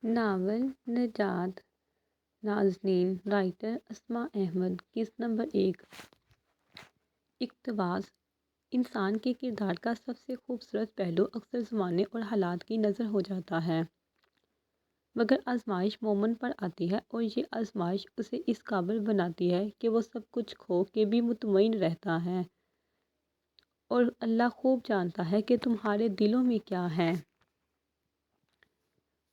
Novel نجات نازنین writer اسما احمد قسط number 1 اقتباس انسان کے کردار کا سب سے خوبصورت پہلو اکثر زمانے اور حالات کی نظر ہو جاتا ہے، مگر آزمائش مومن پر آتی ہے اور یہ آزمائش اسے اس قابل بناتی ہے کہ وہ سب کچھ کھو کے بھی مطمئن رہتا ہے، اور اللہ خوب جانتا ہے کہ تمہارے دلوں میں کیا ہے۔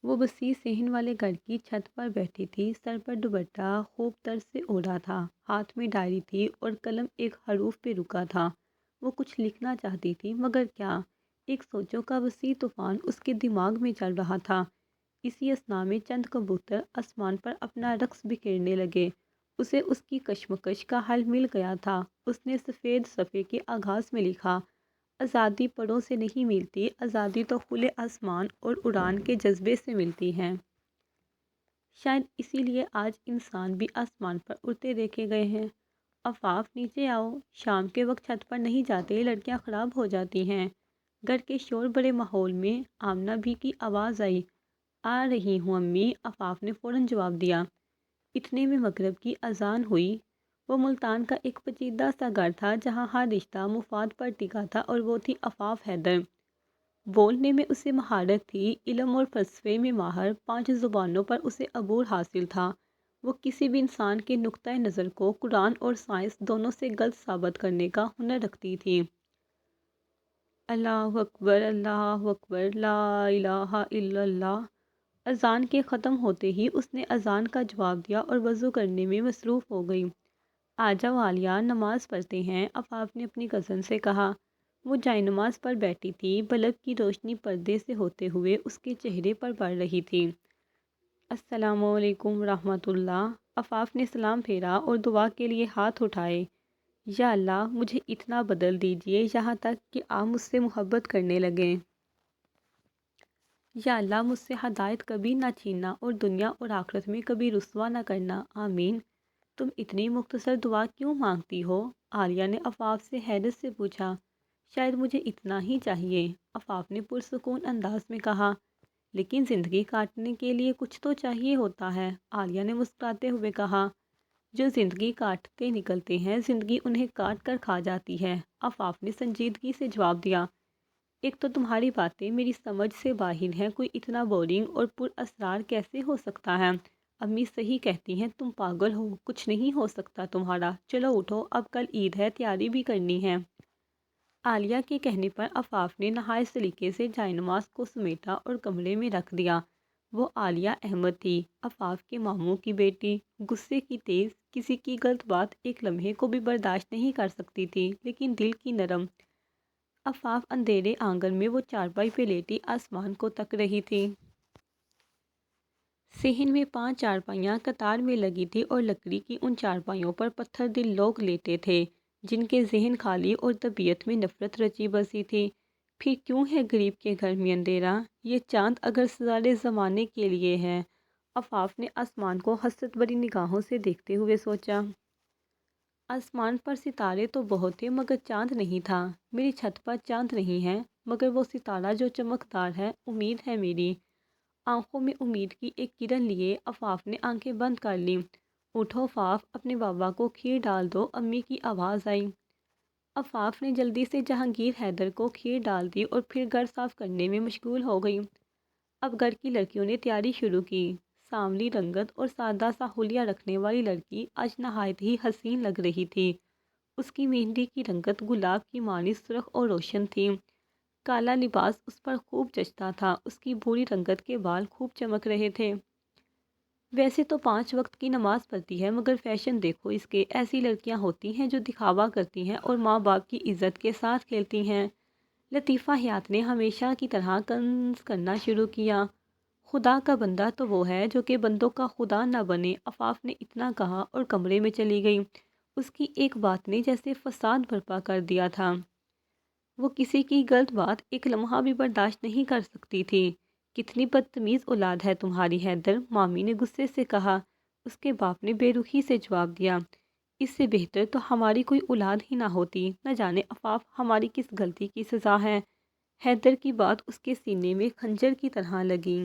وہ وسیع صحن والے گھر کی چھت پر بیٹھی تھی، سر پر دوپٹہ خوب طرز سے اوڑھا تھا، ہاتھ میں ڈائری تھی اور قلم ایک حروف پہ رکا تھا۔ وہ کچھ لکھنا چاہتی تھی، مگر کیا؟ ایک سوچوں کا وسیع طوفان اس کے دماغ میں چل رہا تھا۔ اسی اثنا میں چند کبوتر آسمان پر اپنا رقص بکھیرنے لگے۔ اسے اس کی کشمکش کا حل مل گیا تھا۔ اس نے سفید صفحے کے آغاز میں لکھا، آزادی پروں سے نہیں ملتی، آزادی تو کھلے آسمان اور اڑان کے جذبے سے ملتی ہے۔ شاید اسی لیے آج انسان بھی آسمان پر اڑتے دیکھے گئے ہیں۔ آفاف نیچے آؤ، شام کے وقت چھت پر نہیں جاتے، لڑکیاں خراب ہو جاتی ہیں۔ گھر کے شور بڑے ماحول میں آمنہ بھی کی آواز آئی، آ رہی ہوں امی۔ آفاف نے فوراً جواب دیا۔ اتنے میں مغرب کی اذان ہوئی۔ وہ ملتان کا ایک پیچیدہ سا گھر تھا جہاں ہر رشتہ مفاد پر ٹکا تھا، اور وہ تھی آفاف حیدر۔ بولنے میں اسے مہارت تھی، علم اور فلسفے میں ماہر، 5 زبانوں پر اسے عبور حاصل تھا۔ وہ کسی بھی انسان کے نقطۂ نظر کو قرآن اور سائنس دونوں سے غلط ثابت کرنے کا ہنر رکھتی تھی۔ اللہ اکبر، لا الہ الا اللہ۔ اذان کے ختم ہوتے ہی اس نے اذان کا جواب دیا اور وضو کرنے میں مصروف ہو گئی۔ آجاؤ عالیہ، نماز پڑھتے ہیں، آفاف نے اپنی کزن سے کہا۔ وہ جائے نماز پر بیٹھی تھی، بلب کی روشنی پردے سے ہوتے ہوئے اس کے چہرے پر پڑ رہی تھی۔ السلام علیکم رحمۃ اللہ۔ آفاف نے سلام پھیرا اور دعا کے لیے ہاتھ اٹھائے۔ یا اللہ، مجھے اتنا بدل دیجئے یہاں تک کہ آپ مجھ سے محبت کرنے لگیں۔ یا اللہ، مجھ سے ہدایت کبھی نہ چھیننا اور دنیا اور آخرت میں کبھی رسوا نہ کرنا، آمین۔ تم اتنی مختصر دعا کیوں مانگتی ہو؟ عالیہ نے آفاف سے حیرت سے پوچھا۔ شاید مجھے اتنا ہی چاہیے، آفاف نے پرسکون انداز میں کہا۔ لیکن زندگی کاٹنے کے لیے کچھ تو چاہیے ہوتا ہے، عالیہ نے مسکراتے ہوئے کہا۔ جو زندگی کاٹتے نکلتے ہیں، زندگی انہیں کاٹ کر کھا جاتی ہے، آفاف نے سنجیدگی سے جواب دیا۔ ایک تو تمہاری باتیں میری سمجھ سے باہر ہیں، کوئی اتنا بورنگ اور پر اسرار کیسے ہو سکتا ہے؟ امی صحیح کہتی ہیں، تم پاگل ہو، کچھ نہیں ہو سکتا تمہارا۔ چلو اٹھو، اب کل عید ہے، تیاری بھی کرنی ہے۔ عالیہ کے کہنے پر آفاف نے نہایت سلیقے سے جائے نماز کو سمیٹا اور کمرے میں رکھ دیا۔ وہ عالیہ احمد تھی، آفاف کے ماموں کی بیٹی، غصے کی تیز، کسی کی غلط بات ایک لمحے کو بھی برداشت نہیں کر سکتی تھی، لیکن دل کی نرم۔ آفاف اندھیرے آنگن میں وہ چارپائی پہ لیٹی آسمان کو تک رہی تھی۔ صحن میں 5 چارپائیاں قطار میں لگی تھی اور لکڑی کی ان چارپائیوں پر پتھر دل لوگ لیٹے تھے جن کے ذہن خالی اور طبیعت میں نفرت رچی بسی تھی۔ پھر کیوں ہے غریب کے گھر میں اندھیرا؟ یہ چاند اگر سارے زمانے کے لیے ہے، آفاف نے آسمان کو حسرت بھری نگاہوں سے دیکھتے ہوئے سوچا۔ آسمان پر ستارے تو بہت تھے مگر چاند نہیں تھا۔ میری چھت پر چاند نہیں ہے، مگر وہ ستارہ جو چمکدار ہے، امید ہے میری۔ آنکھوں میں امید کی ایک کرن لیے آفاف نے آنکھیں بند کر لیں۔ اٹھو آفاف، اپنے بابا کو کھیر ڈال دو، امی کی آواز آئی۔ آفاف نے جلدی سے جہانگیر حیدر کو کھیر ڈال دی اور پھر گھر صاف کرنے میں مشغول ہو گئی۔ اب گھر کی لڑکیوں نے تیاری شروع کی۔ سانولی رنگت اور سادہ سا حلیہ رکھنے والی لڑکی آج نہایت ہی حسین لگ رہی تھی۔ اس کی مہندی کی رنگت گلاب کی مانند سرخ اور روشن تھی۔ کالا لباس اس پر خوب جچتا تھا، اس کی بھوری رنگت کے بال خوب چمک رہے تھے۔ ویسے تو 5 وقت کی نماز پڑھتی ہے، مگر فیشن دیکھو اس کے۔ ایسی لڑکیاں ہوتی ہیں جو دکھاوا کرتی ہیں اور ماں باپ کی عزت کے ساتھ کھیلتی ہیں۔ لطیفہ حیات نے ہمیشہ کی طرح طنز کرنا شروع کیا۔ خدا کا بندہ تو وہ ہے جو کہ بندوں کا خدا نہ بنے، آفاف نے اتنا کہا اور کمرے میں چلی گئی۔ اس کی ایک بات نے جیسے فساد برپا کر دیا تھا۔ وہ کسی کی غلط بات ایک لمحہ بھی برداشت نہیں کر سکتی تھی۔ کتنی بدتمیز اولاد ہے تمہاری حیدر، مامی نے غصے سے کہا۔ اس کے باپ نے بے رخی سے جواب دیا، اس سے بہتر تو ہماری کوئی اولاد ہی نہ ہوتی، نہ جانے آفاف ہماری کس غلطی کی سزا ہے۔ حیدر کی بات اس کے سینے میں خنجر کی طرح لگی۔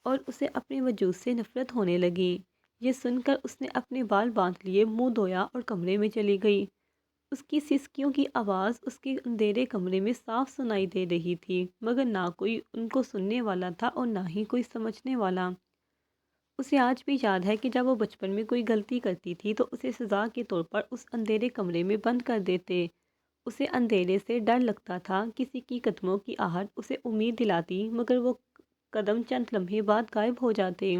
اور اسے اپنے وجود سے نفرت ہونے لگی۔ یہ سن کر اس نے اپنے بال باندھ لیے، منہ دھویا اور کمرے میں چلی گئی۔ اس کی سسکیوں کی آواز اس کے اندھیرے کمرے میں صاف سنائی دے رہی تھی، مگر نہ کوئی ان کو سننے والا تھا اور نہ ہی کوئی سمجھنے والا۔ اسے آج بھی یاد ہے کہ جب وہ بچپن میں کوئی غلطی کرتی تھی تو اسے سزا کے طور پر اس اندھیرے کمرے میں بند کر دیتے۔ اسے اندھیرے سے ڈر لگتا تھا، کسی کی قدموں کی آہٹ اسے امید دلاتی، مگر وہ قدم چند لمحے بعد غائب ہو جاتے۔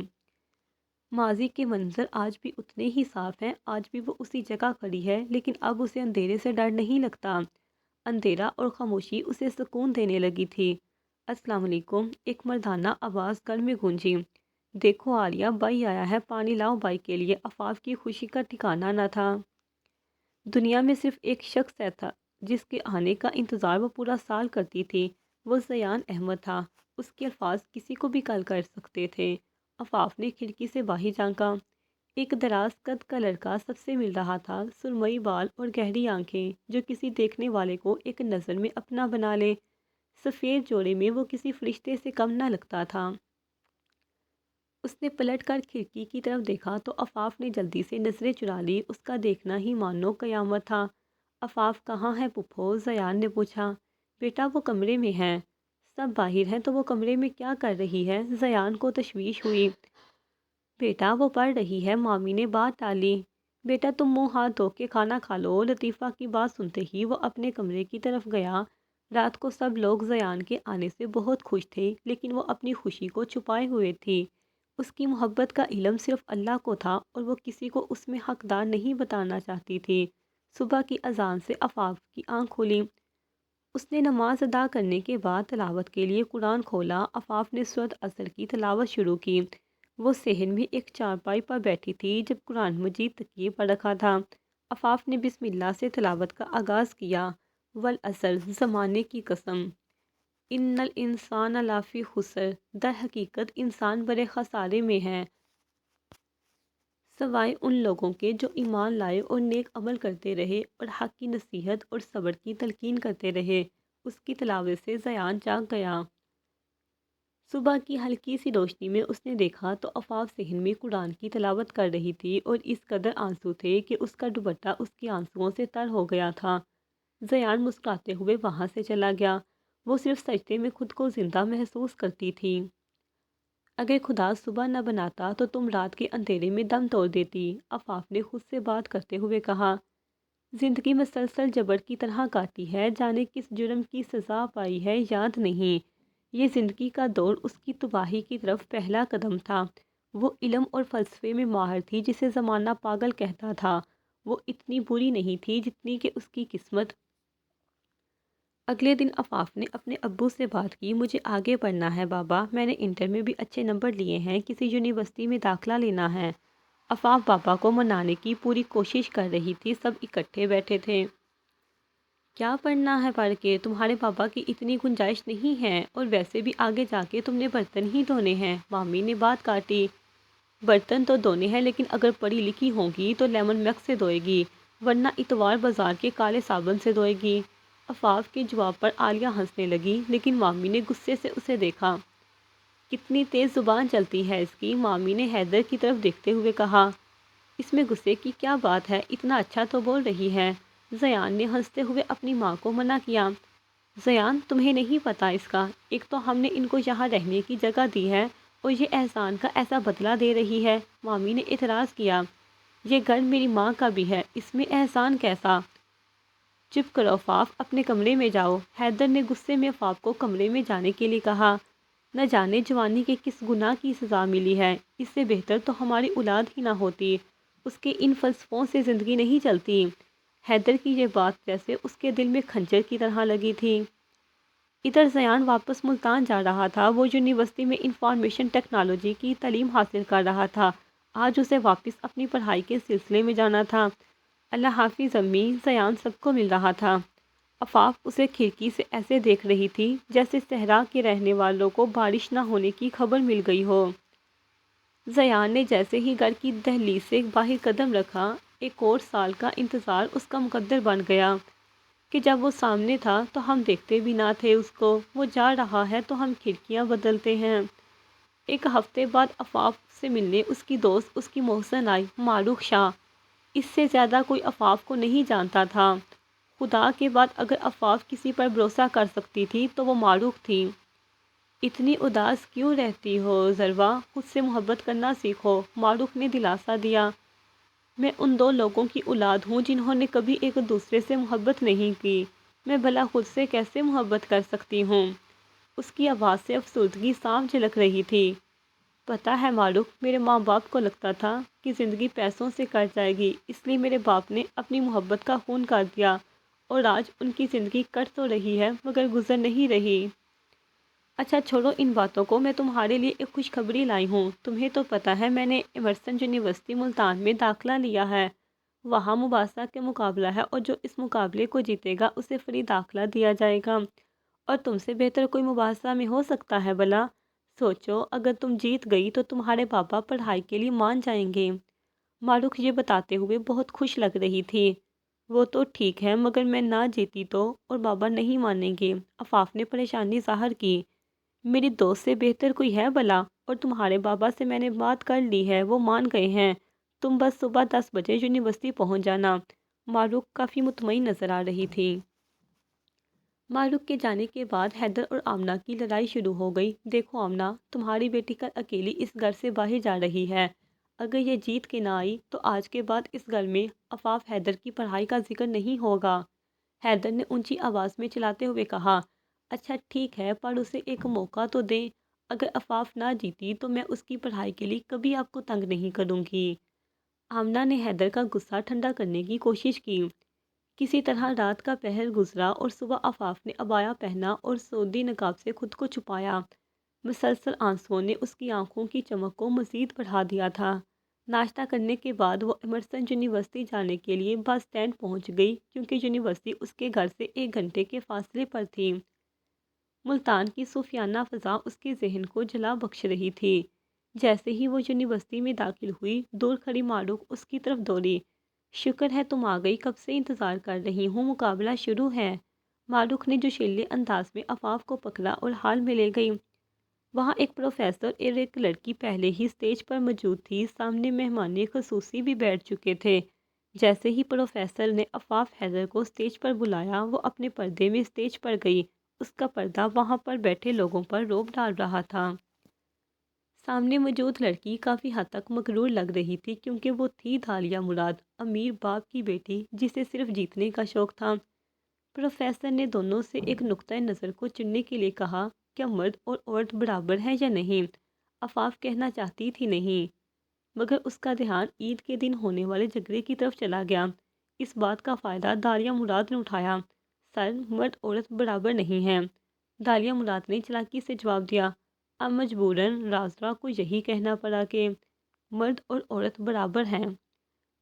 ماضی کے منظر آج بھی اتنے ہی صاف ہیں، آج بھی وہ اسی جگہ کھڑی ہے، لیکن اب اسے اندھیرے سے ڈر نہیں لگتا۔ اندھیرا اور خاموشی اسے سکون دینے لگی تھی۔ السلام علیکم، ایک مردانہ آواز گھر میں گونجی۔ دیکھو عالیہ، بھائی آیا ہے، پانی لاؤ بھائی کے لیے۔ عفاف کی خوشی کا ٹھکانہ نہ تھا۔ دنیا میں صرف ایک شخص تھا جس کے آنے کا انتظار وہ پورا سال کرتی تھی، وہ زیان احمد تھا۔ اس کے الفاظ کسی کو بھی قتل کر سکتے تھے۔ عفاف نے کھڑکی سے باہر جھانکا۔ ایک دراز قد کا لڑکا سب سے مل رہا تھا، سرمئی بال اور گہری آنکھیں جو کسی دیکھنے والے کو ایک نظر میں اپنا بنا لے۔ سفید جوڑے میں وہ کسی فرشتے سے کم نہ لگتا تھا۔ اس نے پلٹ کر کھڑکی کی طرف دیکھا تو عفاف نے جلدی سے نظریں چرا لی۔ اس کا دیکھنا ہی مانو قیامت تھا۔ عفاف کہاں ہے پھپھو؟ زیان نے پوچھا۔ بیٹا وہ کمرے میں ہے۔ سب باہر ہیں تو وہ کمرے میں کیا کر رہی ہے؟ زیان کو تشویش ہوئی۔ بیٹا وہ پڑھ رہی ہے، مامی نے بات ٹالی۔ بیٹا تم منہ ہاتھ دھو کے کھانا کھا لو۔ لطیفہ کی بات سنتے ہی وہ اپنے کمرے کی طرف گیا۔ رات کو سب لوگ زیان کے آنے سے بہت خوش تھے، لیکن وہ اپنی خوشی کو چھپائے ہوئے تھی۔ اس کی محبت کا علم صرف اللہ کو تھا اور وہ کسی کو اس میں حقدار نہیں بتانا چاہتی تھی۔ صبح کی اذان سے عفاف کی آنکھ کھلی۔ اس نے نماز ادا کرنے کے بعد تلاوت کے لیے قرآن کھولا۔ عفاف نے سورۃ عصر کی تلاوت شروع کی۔ وہ صحن میں ایک چارپائی پر بیٹھی تھی جب قرآن مجید تکیے پر رکھا تھا۔ عفاف نے بسم اللہ سے تلاوت کا آغاز کیا۔ والعصر، زمانے کی قسم، ان الانسان لفی خسر، در حقیقت انسان بڑے خسارے میں ہے، سوائے ان لوگوں کے جو ایمان لائے اور نیک عمل کرتے رہے اور حق کی نصیحت اور صبر کی تلقین کرتے رہے۔ اس کی تلاوت سے زیان جاگ گیا۔ صبح کی ہلکی سی روشنی میں اس نے دیکھا تو عفاف صحن میں قرآن کی تلاوت کر رہی تھی اور اس قدر آنسو تھے کہ اس کا دوپٹہ اس کے آنسوؤں سے تر ہو گیا تھا۔ زیان مسکراتے ہوئے وہاں سے چلا گیا۔ وہ صرف سجدے میں خود کو زندہ محسوس کرتی تھی۔ اگر خدا صبح نہ بناتا تو تم رات کے اندھیرے میں دم توڑ دیتی، عفاف نے خود سے بات کرتے ہوئے کہا۔ زندگی مسلسل جبر کی طرح کاٹی ہے، جانے کس جرم کی سزا پائی ہے یاد نہیں۔ یہ زندگی کا دور اس کی تباہی کی طرف پہلا قدم تھا۔ وہ علم اور فلسفے میں ماہر تھی جسے زمانہ پاگل کہتا تھا۔ وہ اتنی بری نہیں تھی جتنی کہ اس کی قسمت۔ اگلے دن عفاف نے اپنے ابو سے بات کی۔ مجھے آگے پڑھنا ہے بابا، میں نے انٹر میں بھی اچھے نمبر لیے ہیں، کسی یونیورسٹی میں داخلہ لینا ہے۔ عفاف بابا کو منانے کی پوری کوشش کر رہی تھی۔ سب اکٹھے بیٹھے تھے۔ کیا پڑھنا ہے پڑھ کے؟ تمہارے بابا کی اتنی گنجائش نہیں ہے، اور ویسے بھی آگے جا کے تم نے برتن ہی دھونے ہیں، مامی نے بات کاٹی۔ برتن تو دھونے ہیں، لیکن اگر پڑھی لکھی ہوگی تو لیمن میکس سے دھوئے گی، ورنہ اتوار بازار کے کالے صابن سے دھوئے گی۔ عفاف کے جواب پر عالیہ ہنسنے لگی، لیکن مامی نے غصے سے اسے دیکھا۔ کتنی تیز زبان چلتی ہے اس کی، مامی نے حیدر کی طرف دیکھتے ہوئے کہا۔ اس میں غصے کی کیا بات ہے، اتنا اچھا تو بول رہی ہے۔ زیان نے ہنستے ہوئے اپنی ماں کو منع کیا۔ زیان تمہیں نہیں پتہ اس کا، ایک تو ہم نے ان کو یہاں رہنے کی جگہ دی ہے اور یہ احسان کا ایسا بدلہ دے رہی ہے، مامی نے اعتراض کیا۔ یہ گھر میری ماں کا بھی ہے، اس میں احسان کیسا؟ چپ کرو عفاف، اپنے کمرے میں جاؤ، حیدر نے غصے میں عفاف کو کمرے میں جانے کے لیے کہا۔ نہ جانے جوانی کے کس گناہ کی سزا ملی ہے، اس سے بہتر تو ہماری اولاد ہی نہ ہوتی، اس کے ان فلسفوں سے زندگی نہیں چلتی۔ حیدر کی یہ بات جیسے اس کے دل میں کھنجر کی طرح لگی تھی۔ ادھر زیان واپس ملتان جا رہا تھا۔ وہ یونیورسٹی میں انفارمیشن ٹیکنالوجی کی تعلیم حاصل کر رہا تھا۔ آج اسے واپس اپنی پڑھائی کے سلسلے میں جانا تھا۔ اللہ حافظ امی، زیان سب کو مل رہا تھا۔ عفاف اسے کھڑکی سے ایسے دیکھ رہی تھی جیسے صحرا کے رہنے والوں کو بارش نہ ہونے کی خبر مل گئی ہو۔ زیان نے جیسے ہی گھر کی دہلیز سے باہر قدم رکھا، ایک اور سال کا انتظار اس کا مقدر بن گیا کہ جب وہ سامنے تھا تو ہم دیکھتے بھی نہ تھے اس کو، وہ جا رہا ہے تو ہم کھڑکیاں بدلتے ہیں۔ ایک ہفتے بعد عفاف سے ملنے اس کی دوست اس کی محسن آئی، معروف شاہ۔ اس سے زیادہ کوئی عفاف کو نہیں جانتا تھا۔ خدا کے بعد اگر عفاف کسی پر بھروسہ کر سکتی تھی تو وہ معروف تھی۔ اتنی اداس کیوں رہتی ہو ضربا، خود سے محبت کرنا سیکھو، معروف نے دلاسا دیا۔ میں ان دو لوگوں کی اولاد ہوں جنہوں نے کبھی ایک دوسرے سے محبت نہیں کی، میں بھلا خود سے کیسے محبت کر سکتی ہوں؟ اس کی آواز سے افسردگی صاف جھلک رہی تھی۔ پتہ ہے معروف، میرے ماں باپ کو لگتا تھا کہ زندگی پیسوں سے کٹ جائے گی، اس لیے میرے باپ نے اپنی محبت کا خون کر دیا، اور آج ان کی زندگی کٹ تو رہی ہے مگر گزر نہیں رہی۔ اچھا چھوڑو ان باتوں کو، میں تمہارے لیے ایک خوشخبری لائی ہوں۔ تمہیں تو پتہ ہے میں نے ایمرسن یونیورسٹی ملتان میں داخلہ لیا ہے۔ وہاں مباحثہ کے مقابلہ ہے اور جو اس مقابلے کو جیتے گا اسے فری داخلہ دیا جائے گا۔ اور تم سے بہتر کوئی مباحثہ میں ہو سکتا ہے بھلا؟ سوچو اگر تم جیت گئی تو تمہارے پاپا پڑھائی کے لیے مان جائیں گے۔ معروف یہ بتاتے ہوئے بہت خوش لگ رہی تھی۔ وہ تو ٹھیک ہے مگر میں نہ جیتی تو اور بابا نہیں مانیں گے، عفاف نے پریشانی ظاہر کی۔ میری دوست سے بہتر کوئی ہے بھلا؟ اور تمہارے بابا سے میں نے بات کر لی ہے، وہ مان گئے ہیں۔ تم بس صبح 10 بجے یونیورسٹی پہنچ جانا۔ معروف کافی مطمئن نظر آ رہی تھی۔ معروف کے جانے کے بعد حیدر اور آمنہ کی لڑائی شروع ہو گئی۔ دیکھو آمنہ، تمہاری بیٹی کل اکیلی اس گھر سے باہر جا رہی ہے۔ اگر یہ جیت کے نہ آئی تو آج کے بعد اس گھر میں عفاف حیدر کی پڑھائی کا ذکر نہیں ہوگا۔ حیدر نے اونچی آواز میں چلاتے ہوئے کہا، اچھا ٹھیک ہے پر اسے ایک موقع تو دیں۔ اگر عفاف نہ جیتی تو میں اس کی پڑھائی کے لیے کبھی آپ کو تنگ نہیں کروں گی۔ آمنہ نے حیدر کا غصہ ٹھنڈا کرنے کی کوشش کی۔ کسی طرح رات کا پہر گزرا اور صبح عفاف نے عبایا پہنا اور سعودی نقاب سے خود کو چھپایا۔ مسلسل آنسوؤں نے اس کی آنکھوں کی چمک کو مزید بڑھا دیا تھا۔ ناشتہ کرنے کے بعد وہ ایمرسن یونیورسٹی جانے کے لیے بس اسٹینڈ پہنچ گئی کیونکہ یونیورسٹی اس کے گھر سے 1 گھنٹے کے فاصلے پر تھی۔ ملتان کی صوفیانہ فضا اس کے ذہن کو جلا بخش رہی تھی۔ جیسے ہی وہ یونیورسٹی میں داخل ہوئی، دور کھڑی معروف اس کی طرف دوڑی۔ شکر ہے تم آ گئی، کب سے انتظار کر رہی ہوں، مقابلہ شروع ہے۔ معروف نے جوشیلے انداز میں عفاف کو پکڑا اور حال میں لے گئی۔ وہاں ایک پروفیسر اور ایک لڑکی پہلے ہی اسٹیج پر موجود تھی، سامنے مہمان خصوصی بھی بیٹھ چکے تھے۔ جیسے ہی پروفیسر نے عفاف حیدر کو اسٹیج پر بلایا، وہ اپنے پردے میں اسٹیج پر گئی۔ اس کا پردہ وہاں پر بیٹھے لوگوں پر رعب ڈال رہا تھا۔ سامنے موجود لڑکی کافی حد تک مغرور لگ رہی تھی کیونکہ وہ تھی دالیہ مراد، امیر باپ کی بیٹی جسے صرف جیتنے کا شوق تھا۔ پروفیسر نے دونوں سے ایک نقطۂ نظر کو چننے کے لیے کہا، کیا مرد اور عورت برابر ہے یا نہیں؟ عفاف کہنا چاہتی تھی نہیں، مگر اس کا دھیان عید کے دن ہونے والے جھگڑے کی طرف چلا گیا۔ اس بات کا فائدہ دالیہ مراد نے اٹھایا، سر مرد عورت برابر نہیں ہیں۔ دالیہ مراد نے چلاکی سے جواب دیا، اب مجبوراً رازرا کو یہی کہنا پڑا کہ مرد اور عورت برابر ہیں۔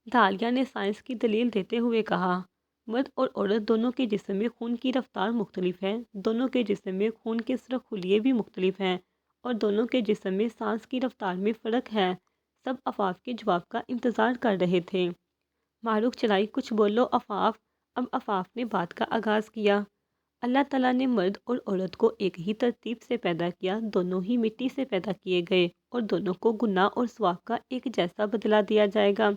دالیہ نے سائنس کی دلیل دیتے ہوئے کہا، مرد اور عورت دونوں کے جسم میں خون کی رفتار مختلف ہے، دونوں کے جسم میں خون کے سرخ خلیے بھی مختلف ہیں، اور دونوں کے جسم میں سانس کی رفتار میں فرق ہے۔ سب عفاف کے جواب کا انتظار کر رہے تھے۔ معروف چلائی، کچھ بولو عفاف۔ اب عفاف نے بات کا آغاز کیا، اللہ تعالیٰ نے مرد اور عورت کو ایک ہی ترتیب سے پیدا کیا، دونوں ہی مٹی سے پیدا کیے گئے اور دونوں کو گناہ اور ثواب کا ایک جیسا بدلہ دیا جائے گا۔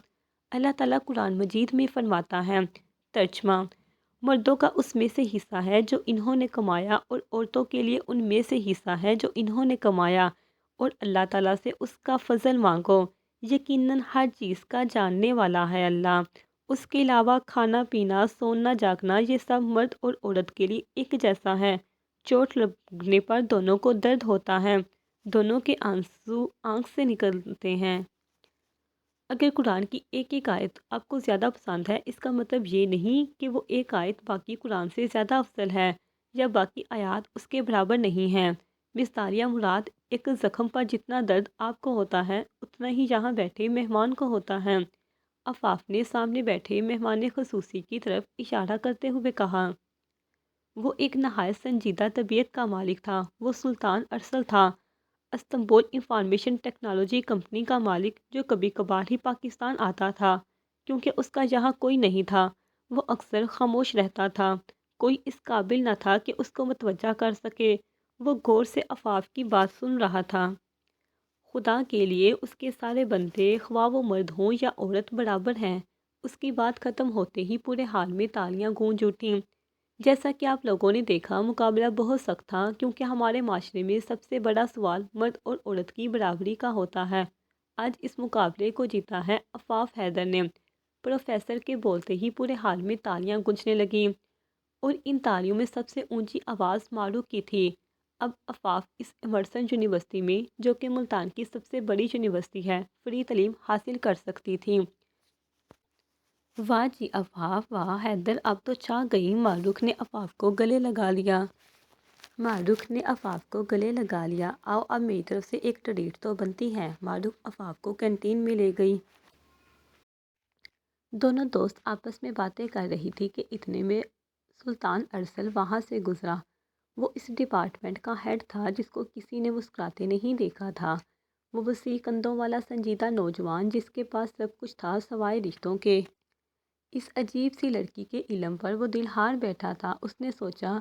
اللہ تعالیٰ قرآن مجید میں فرماتا ہے، ترجمہ، مردوں کا اس میں سے حصہ ہے جو انہوں نے کمایا اور عورتوں کے لیے ان میں سے حصہ ہے جو انہوں نے کمایا، اور اللہ تعالیٰ سے اس کا فضل مانگو، یقیناً ہر چیز کا جاننے والا ہے اللہ۔ اس کے علاوہ کھانا پینا، سونا جاگنا، یہ سب مرد اور عورت کے لیے ایک جیسا ہے۔ چوٹ لگنے پر دونوں کو درد ہوتا ہے، دونوں کے آنسو آنکھ سے نکلتے ہیں۔ اگر قرآن کی ایک ایک آیت آپ کو زیادہ پسند ہے، اس کا مطلب یہ نہیں کہ وہ ایک آیت باقی قرآن سے زیادہ افضل ہے یا باقی آیات اس کے برابر نہیں ہیں۔ مس دالیہ مراد، ایک زخم پر جتنا درد آپ کو ہوتا ہے اتنا ہی یہاں بیٹھے مہمان کو ہوتا ہے۔ عفاف نے سامنے بیٹھے مہمان خصوصی کی طرف اشارہ کرتے ہوئے کہا۔ وہ ایک نہایت سنجیدہ طبیعت کا مالک تھا، وہ سلطان ارسل تھا، استنبول انفارمیشن ٹیکنالوجی کمپنی کا مالک، جو کبھی کبھار ہی پاکستان آتا تھا کیونکہ اس کا یہاں کوئی نہیں تھا۔ وہ اکثر خاموش رہتا تھا، کوئی اس قابل نہ تھا کہ اس کو متوجہ کر سکے۔ وہ غور سے عفاف کی بات سن رہا تھا۔ خدا کے لیے اس کے سارے بندے خواہ وہ مرد ہوں یا عورت برابر ہیں۔ اس کی بات ختم ہوتے ہی پورے حال میں تالیاں گونج اٹھیں۔ جیسا کہ آپ لوگوں نے دیکھا، مقابلہ بہت سخت تھا، کیونکہ ہمارے معاشرے میں سب سے بڑا سوال مرد اور عورت کی برابری کا ہوتا ہے۔ آج اس مقابلے کو جیتا ہے عفاف حیدر نے۔ پروفیسر کے بولتے ہی پورے حال میں تالیاں گونجنے لگیں، اور ان تالیوں میں سب سے اونچی آواز معروف کی تھی۔ اب عفاف اس ایمرسن یونیورسٹی میں، جو کہ ملتان کی سب سے بڑی یونیورسٹی ہے، فری تعلیم حاصل کر سکتی تھی۔ واہ جی عفاف، واہ حیدر، اب تو چھا گئی۔ معروف نے عفاف کو گلے لگا لیا۔ آؤ اب میری طرف سے ایک ٹریٹ تو بنتی ہے۔ معروف عفاف کو کینٹین میں لے گئی۔ دونوں دوست آپس میں باتیں کر رہی تھی کہ اتنے میں سلطان ارسل وہاں سے گزرا۔ وہ اس ڈپارٹمنٹ کا ہیڈ تھا جس کو کسی نے مسکراتے نہیں دیکھا تھا۔ وہ وسیع کندھوں والا سنجیدہ نوجوان جس کے پاس سب کچھ تھا سوائے رشتوں کے۔ اس عجیب سی لڑکی کے علم پر وہ دل ہار بیٹھا تھا۔ اس نے سوچا،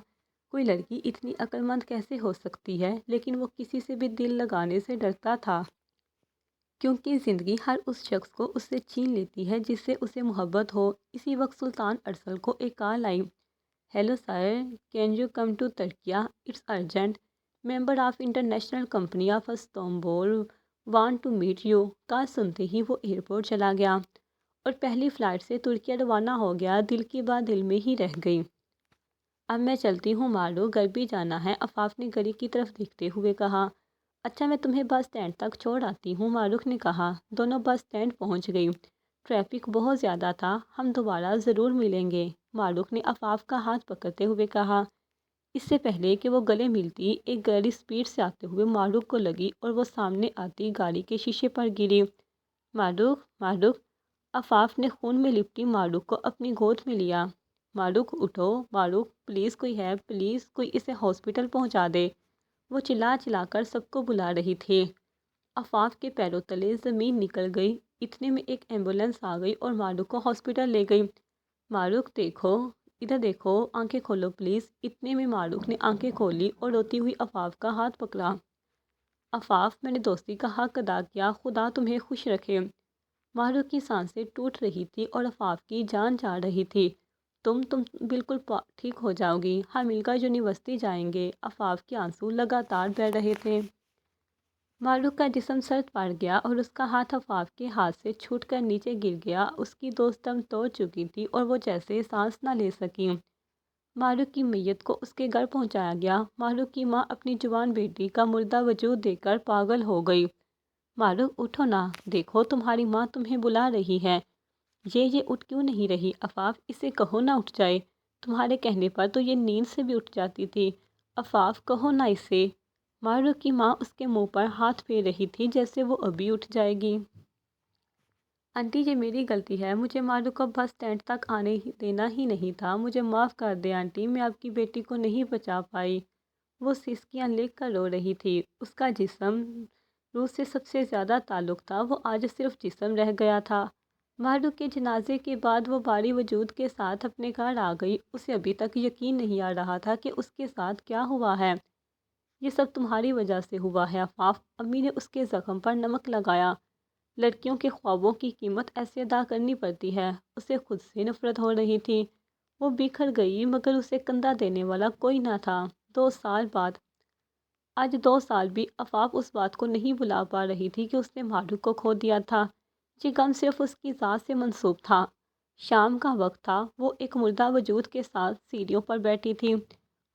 کوئی لڑکی اتنی عقل مند کیسے ہو سکتی ہے؟ لیکن وہ کسی سے بھی دل لگانے سے ڈرتا تھا، کیونکہ زندگی ہر اس شخص کو اس سے چھین لیتی ہے جس سے اسے محبت ہو۔ اسی وقت سلطان ارسل کو ایک کال آئی۔ Hello sir, can you come to ترکیہ؟ It's urgent, member of international company of Istanbul want to meet you. Call سنتے ہی وہ ایئرپورٹ چلا گیا اور پہلی فلائٹ سے ترکیہ روانہ ہو گیا۔ دل کی بات دل میں ہی رہ گئی۔ اب میں چلتی ہوں معروف، گھر بھی جانا ہے، عفاف نے گھڑی کی طرف دیکھتے ہوئے کہا۔ اچھا، میں تمہیں بس اسٹینڈ تک چھوڑ آتی ہوں، معروف نے کہا۔ دونوں بس اسٹینڈ پہنچ گئی۔ ٹریفک بہت زیادہ تھا، ہم دوبارہ ضرور ملیں گے، معروف نے عفاف کا ہاتھ پکڑتے ہوئے کہا۔ اس سے پہلے کہ وہ گلے ملتی، ایک گاڑی اسپیڈ سے آتے ہوئے معروف کو لگی اور وہ سامنے آتی گاڑی کے شیشے پر گری۔ معروف، معروف! عفاف نے خون میں لپٹی معروف کو اپنی گود میں لیا۔ معروف اٹھو، معروف پلیز کوئی ہے، پلیز کوئی اسے ہاسپٹل پہنچا دے، وہ چلا چلا کر سب کو بلا رہی تھی۔ عفاف کے پیروں تلے زمین نکل گئی۔ اتنے میں ایک ایمبولینس آ گئی اور معروف کو ہاسپٹل لے گئی۔ معروف دیکھو، ادھر دیکھو، آنکھیں کھولو پلیز۔ اتنے میں معروف نے آنکھیں کھولی اور روتی ہوئی عفاف کا ہاتھ پکڑا۔ عفاف، میں نے دوستی کا حق ادا کیا، خدا تمہیں خوش رکھے۔ معروف کی سانسیں ٹوٹ رہی تھی اور عفاف کی جان جا رہی تھی۔ تم بالکل ٹھیک ہو جاؤ گی، ہم مل کر یونیورسٹی جائیں گے۔ عفاف کے آنسو لگاتار بہہ رہے تھے۔ معروف کا جسم سرد پڑ گیا اور اس کا ہاتھ عفاف کے ہاتھ سے چھوٹ کر نیچے گر گیا۔ اس کی دوست دم توڑ چکی تھی اور وہ جیسے سانس نہ لے سکی۔ معروف کی میت کو اس کے گھر پہنچایا گیا۔ معروف کی ماں اپنی جوان بیٹی کا مردہ وجود دیکھ کر پاگل ہو گئی۔ معروف اٹھو نا، دیکھو تمہاری ماں تمہیں بلا رہی ہے۔ یہ اٹھ کیوں نہیں رہی؟ عفاف، اسے کہو نہ اٹھ جائے، تمہارے کہنے پر تو یہ نیند سے بھی اٹھ جاتی تھی۔ عفاف، کہو نہ اسے۔ معروف کی ماں اس کے منہ پر ہاتھ پھیر رہی تھی جیسے وہ ابھی اٹھ جائے گی۔ آنٹی، یہ میری غلطی ہے، مجھے معروف کو بس اسٹینڈ تک آنے دینا ہی نہیں تھا، مجھے معاف کر دیں آنٹی، میں آپ کی بیٹی کو نہیں بچا پائی۔ وہ سسکیاں لے کر رو رہی تھی۔ اس کا جسم روح سے سب سے زیادہ تعلق تھا، وہ آج صرف جسم رہ گیا تھا۔ معروف کے جنازے کے بعد وہ بھاری وجود کے ساتھ اپنے گھر آ گئی۔ اسے ابھی تک یقین نہیں آ رہا تھا کہ اس کے ساتھ کیا ہوا ہے۔ یہ سب تمہاری وجہ سے ہوا ہے عفاف، امی نے اس کے زخم پر نمک لگایا۔ لڑکیوں کے خوابوں کی قیمت ایسے ادا کرنی پڑتی ہے۔ اسے خود سے نفرت ہو رہی تھی۔ وہ بکھر گئی مگر اسے کندھا دینے والا کوئی نہ تھا۔ 2 سال بعد، آج 2 سال بھی عفاف اس بات کو نہیں بھلا پا رہی تھی کہ اس نے معروف کو کھو دیا تھا۔ یہ غم صرف اس کی ذات سے منسوب تھا۔ شام کا وقت تھا، وہ ایک مردہ وجود کے ساتھ سیڑھیوں پر بیٹھی تھی۔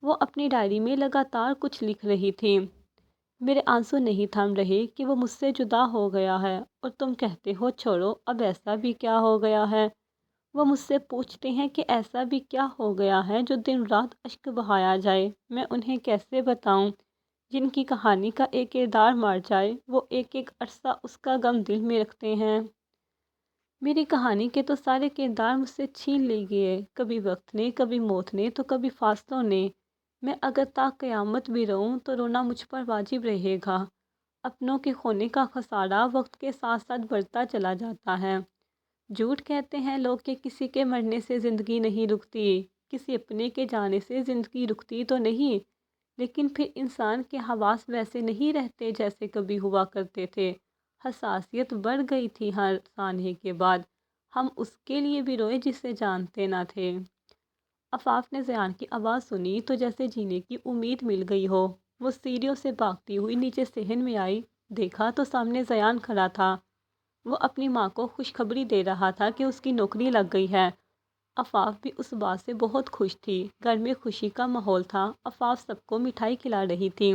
وہ اپنی ڈائری میں لگاتار کچھ لکھ رہی تھی۔ میرے آنسو نہیں تھم رہے کہ وہ مجھ سے جدا ہو گیا ہے، اور تم کہتے ہو چھوڑو، اب ایسا بھی کیا ہو گیا ہے؟ وہ مجھ سے پوچھتے ہیں کہ ایسا بھی کیا ہو گیا ہے جو دن رات اشک بہایا جائے۔ میں انہیں کیسے بتاؤں؟ جن کی کہانی کا ایک کردار مر جائے، وہ ایک ایک عرصہ اس کا غم دل میں رکھتے ہیں۔ میری کہانی کے تو سارے کردار مجھ سے چھین لیے گئے، کبھی وقت نے، کبھی موت نے، تو کبھی فاصلوں نے۔ میں اگر تا قیامت بھی رہوں تو رونا مجھ پر واجب رہے گا۔ اپنوں کے کھونے کا خسارہ وقت کے ساتھ ساتھ بڑھتا چلا جاتا ہے۔ جھوٹ کہتے ہیں لوگ کہ کسی کے مرنے سے زندگی نہیں رکتی، کسی اپنے کے جانے سے زندگی رکتی تو نہیں، لیکن پھر انسان کے حواس ویسے نہیں رہتے جیسے کبھی ہوا کرتے تھے۔ حساسیت بڑھ گئی تھی ہر سانحے کے بعد۔ ہم اس کے لیے بھی روئے جسے جانتے نہ تھے۔ آفاف نے زیان کی آواز سنی تو جیسے جینے کی امید مل گئی ہو۔ وہ سیڑھیوں سے بھاگتی ہوئی نیچے صحن میں آئی، دیکھا تو سامنے زیان کھڑا تھا۔ وہ اپنی ماں کو خوشخبری دے رہا تھا کہ اس کی نوکری لگ گئی ہے۔ آفاف بھی اس بات سے بہت خوش تھی۔ گھر میں خوشی کا ماحول تھا۔ آفاف سب کو مٹھائی کھلا رہی تھی۔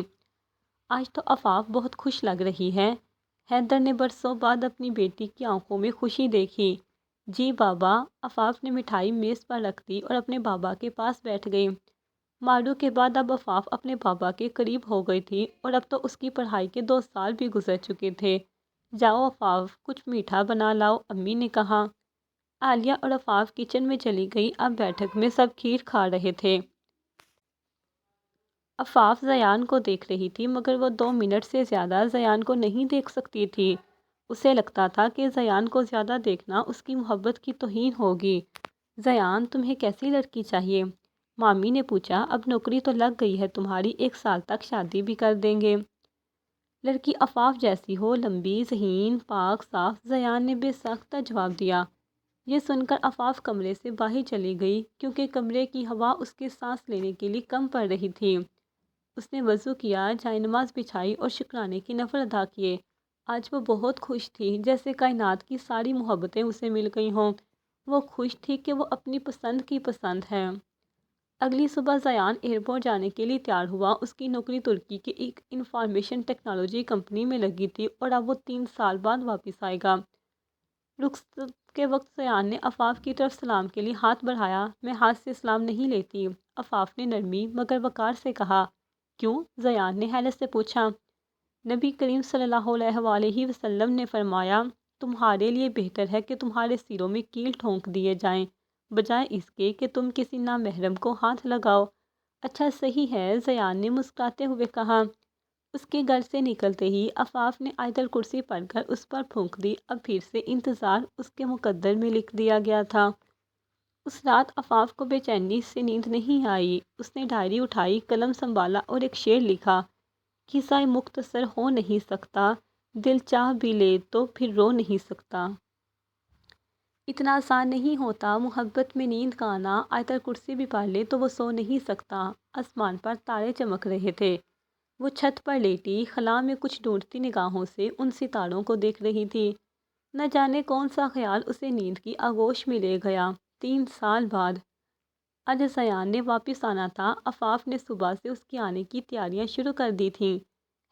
آج تو آفاف بہت خوش لگ رہی ہے۔ حیدر نے برسوں بعد اپنی بیٹی کی آنکھوں میں خوشی دیکھی۔ جی بابا۔ آفاف نے مٹھائی میز پر رکھ دی اور اپنے بابا کے پاس بیٹھ گئی۔ مارو کے بعد اب آفاف اپنے بابا کے قریب ہو گئی تھی اور اب تو اس کی پڑھائی کے 2 سال بھی گزر چکے تھے۔ جاؤ آفاف، کچھ میٹھا بنا لاؤ، امی نے کہا۔ عالیہ اور آفاف کچن میں چلی گئی۔ اب بیٹھک میں سب کھیر کھا رہے تھے۔ آفاف زیان کو دیکھ رہی تھی مگر وہ 2 منٹ سے زیادہ زیان کو نہیں دیکھ سکتی تھی۔ اسے لگتا تھا کہ زیان کو زیادہ دیکھنا اس کی محبت کی توہین ہوگی۔ زیان، تمہیں کیسی لڑکی چاہیے؟ مامی نے پوچھا۔ اب نوکری تو لگ گئی ہے تمہاری، 1 سال تک شادی بھی کر دیں گے۔ لڑکی آفاف جیسی ہو، لمبی، ذہین، پاک صاف، زیان نے بے ساختہ جواب دیا۔ یہ سن کر آفاف کمرے سے باہر چلی گئی کیونکہ کمرے کی ہوا اس کے سانس لینے کے لیے کم پڑ رہی تھی۔ اس نے وضو کیا، جائے نماز بچھائی اور شکرانے کے نفل ادا کیے۔ آج وہ بہت خوش تھی، جیسے کائنات کی ساری محبتیں اسے مل گئی ہوں۔ وہ خوش تھی کہ وہ اپنی پسند کی پسند ہے۔ اگلی صبح زیان ایئرپورٹ جانے کے لیے تیار ہوا۔ اس کی نوکری ترکی کے ایک انفارمیشن ٹیکنالوجی کمپنی میں لگی تھی اور اب وہ 3 سال بعد واپس آئے گا۔ رخصت کے وقت زیان نے آفاف کی طرف سلام کے لیے ہاتھ بڑھایا۔ میں ہاتھ سے سلام نہیں لیتی، آفاف نے نرمی مگر وقار سے کہا۔ کیوں؟ زیان نے حیرت سے پوچھا۔ نبی کریم صلی اللہ علیہ وآلہ وسلم نے فرمایا، تمہارے لیے بہتر ہے کہ تمہارے سروں میں کیل ٹھونک دیے جائیں بجائے اس کے کہ تم کسی نامحرم کو ہاتھ لگاؤ۔ اچھا صحیح ہے، زیان نے مسکراتے ہوئے کہا۔ اس کے گھر سے نکلتے ہی آفاف نے آیت الکرسی پڑھ کر اس پر پھونک دی۔ اب پھر سے انتظار اس کے مقدر میں لکھ دیا گیا تھا۔ اس رات آفاف کو بے چینی سے نیند نہیں آئی۔ اس نے ڈائری اٹھائی، قلم سنبھالا اور ایک شعر لکھا۔ قصہ مختصر ہو نہیں سکتا، دل چاہ بھی لے تو پھر رو نہیں سکتا۔ اتنا آسان نہیں ہوتا محبت میں نیند کا آنا۔ آیت الکرسی بھی پڑھ لے تو وہ سو نہیں سکتا۔ آسمان پر تارے چمک رہے تھے۔ وہ چھت پر لیٹی خلا میں کچھ ڈھونڈتی نگاہوں سے ان ستاروں کو دیکھ رہی تھی۔ نہ جانے کون سا خیال اسے نیند کی آغوش میں لے گیا۔ 3 سال بعد آج زیان نے واپس آنا تھا۔ آفاف نے صبح سے اس کے آنے کی تیاریاں شروع کر دی تھیں۔